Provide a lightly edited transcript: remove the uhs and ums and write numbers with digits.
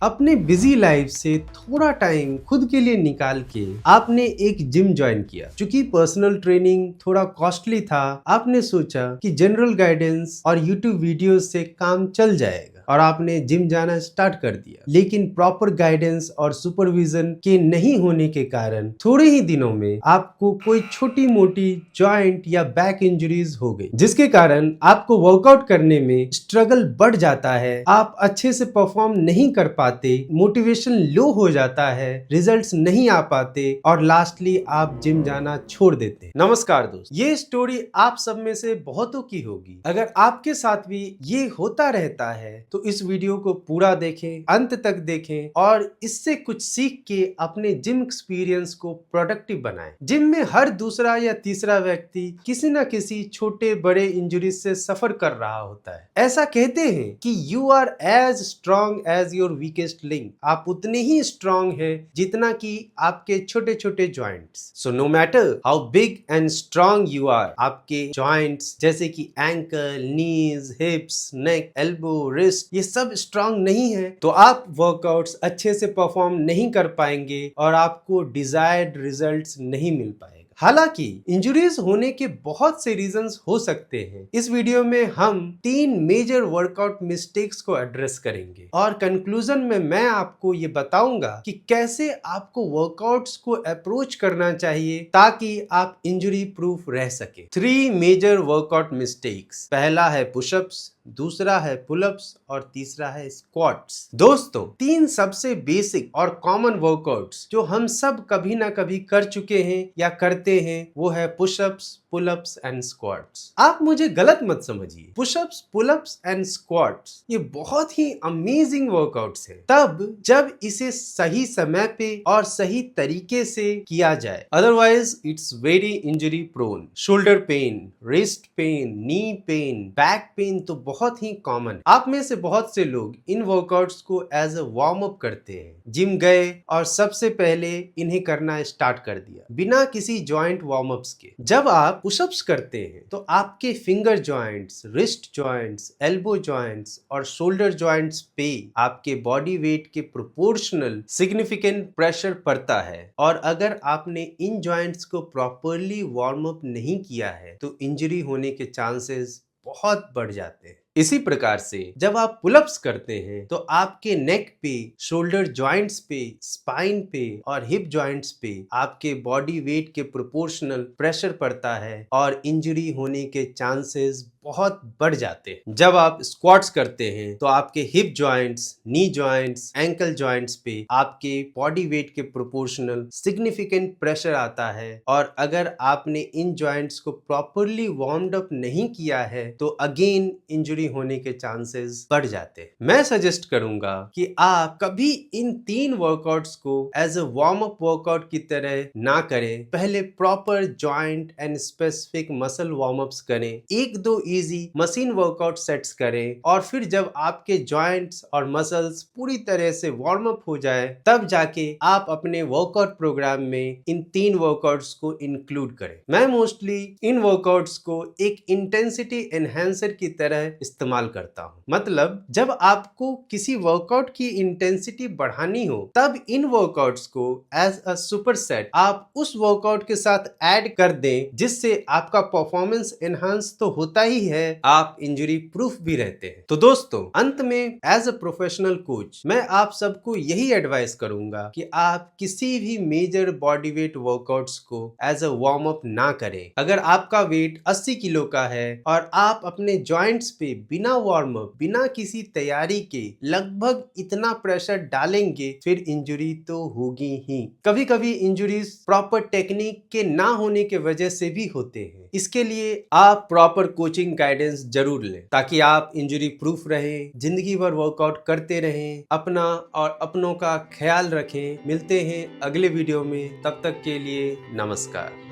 अपने busy life से थोड़ा टाइम खुद के लिए निकाल के आपने एक जिम ज्वाइन किया। चूंकि पर्सनल ट्रेनिंग थोड़ा कॉस्टली था, आपने सोचा कि जनरल गाइडेंस और यूट्यूब वीडियोस से काम चल जाएगा और आपने जिम जाना स्टार्ट कर दिया। लेकिन प्रॉपर गाइडेंस और सुपरविजन के नहीं होने के कारण थोड़े ही दिनों में आपको कोई छोटी मोटी जॉइंट या बैक इंजरीज हो गई, जिसके कारण आपको वर्कआउट करने में स्ट्रगल बढ़ जाता है, आप अच्छे से परफॉर्म नहीं कर पाते, मोटिवेशन लो हो जाता है, रिजल्ट्स नहीं आ पाते और लास्टली आप जिम जाना छोड़ देते हैं। नमस्कार दोस्त, ये स्टोरी आप सब में से बहुतों की होगी। अगर आपके साथ भी ये होता रहता है तो इस वीडियो को पूरा देखें, अंत तक देखें और इससे कुछ सीख के अपने जिम एक्सपीरियंस को प्रोडक्टिव बनाएं। जिम में हर दूसरा या तीसरा व्यक्ति किसी न किसी छोटे बड़े इंजरी से सफर कर रहा होता है। ऐसा कहते हैं कि you are as strong as your weakest link. आप उतने ही स्ट्रॉन्ग हैं जितना कि आपके छोटे छोटे joints. So no matter how big and strong you are, आपके ज्वाइंट्स जैसे कि ankle, knees, hips, neck, elbow, wrist, ये सब स्ट्रांग नहीं है तो आप वर्कआउट्स अच्छे से परफॉर्म नहीं कर पाएंगे और आपको डिजायर्ड रिजल्ट्स नहीं मिल पाएगा। हालांकि इंजरीज होने के बहुत से रीजंस हो सकते हैं। इस वीडियो में हम 3 मेजर वर्कआउट मिस्टेक्स को एड्रेस करेंगे और कंक्लूजन में मैं आपको ये बताऊंगा कि कैसे आपको वर्कआउट्स को अप्रोच करना चाहिए ताकि आप इंजरी प्रूफ रह सके। 3 मेजर वर्कआउट मिस्टेक्स। पहला है पुशअप्स, दूसरा है पुलअप्स और तीसरा है स्क्वाट्स। दोस्तों, 3 सबसे बेसिक और कॉमन वर्कआउट्स जो हम सब कभी ना कभी कर चुके हैं या करते हैं, वो है पुशअप्स, पुलअप्स एंड स्क्वाट्स। आप मुझे गलत मत समझिए, पुशअप्स, पुलअप्स एंड स्क्वाट्स ये बहुत ही अमेजिंग वर्कआउट्स हैं तब जब इसे सही समय पे और सही तरीके से किया जाए, otherwise it's very injury prone. Shoulder pain, wrist pain, knee pain, back pain तो बहुत ही कॉमन। आप में से बहुत से लोग इन वर्कआउट्स को एज अ वार्म अप करते हैं। जिम गए और सबसे पहले इन्हें करना स्टार्ट कर दिया बिना किसी जॉइंट वार्म अप्स के। जब आप पुशअप्स करते हैं तो आपके finger joints, wrist joints, elbow joints और शोल्डर जॉइंट्स पे आपके बॉडी वेट के प्रोपोर्शनल सिग्निफिकेंट प्रेशर पड़ता है और अगर आपने इन जॉइंट्स को प्रॉपरली वार्म अप नहीं किया है तो इंजरी होने के चांसेस बहुत बढ़ जाते हैं। इसी प्रकार से जब आप पुलअप्स करते हैं तो आपके नेक पे, शोल्डर जॉइंट्स पे, स्पाइन पे और हिप जॉइंट्स पे आपके बॉडी वेट के प्रोपोर्शनल प्रेशर पड़ता है और इंजरी होने के चांसेस बहुत बढ़ जाते हैं। जब आप स्क्वाट्स करते हैं तो आपके हिप जॉइंट्स, नी जॉइंट्स, एंकल जॉइंट्स पे आपके बॉडी वेट के प्रोपोर्शनल सिग्निफिकेंट प्रेशर आता है और अगर आपने इन जॉइंट्स को प्रॉपरली वार्म्ड अप नहीं किया है तो अगेन इंजरी होने के चांसेस बढ़ जाते हैं। मैं सजेस्ट करूंगा कि आप कभी इन 3 वर्कआउट्स को as a warm up workout की तरह ना करें। पहले proper joint and specific muscle warm ups करें, 1-2 इजी मशीन वर्कआउट सेट्स करें और फिर जब आपके जॉइंट्स और मसल्स पूरी तरह से वार्म अप हो जाए तब जाके आप अपने वर्कआउट प्रोग्राम में इन 3 वर्कआउट्स को इंक्लूड करें। मैं मोस्टली इन वर्कआउट्स को एक इंटेंसिटी एनहांसर की तरह इस्तेमाल करता हूं। मतलब जब आपको किसी वर्कआउट की इंटेंसिटी बढ़ानी हो तब इन वर्कआउट्स को एज अ सुपर सेट आप उस वर्कआउट के साथ ऐड कर दें, जिससे आपका परफॉर्मेंस एनहांस तो होता ही है, आप इंजरी प्रूफ भी रहते हैं। तो दोस्तों, अंत में एज अ प्रोफेशनल कोच मैं आप सबको यही एडवाइस करूंगा कि आप किसी भी मेजर बॉडी वेट वर्कआउट्स को एज अ वार्म अप ना करें। अगर आपका वेट 80 किलो का है और आप अपने जॉइंट्स पे बिना वार्म अप, बिना किसी तैयारी के लगभग इतना प्रेशर डालेंगे, फिर इंजरी तो होगी ही। कभी कभी इंजरीज प्रॉपर टेक्निक के ना होने के वजह से भी होते हैं। इसके लिए आप प्रॉपर कोचिंग गाइडेंस जरूर लें ताकि आप इंजरी प्रूफ रहें, जिंदगी भर वर्कआउट करते रहें, अपना और अपनों का ख्याल रखें। मिलते हैं अगले वीडियो में, तब तक के लिए नमस्कार।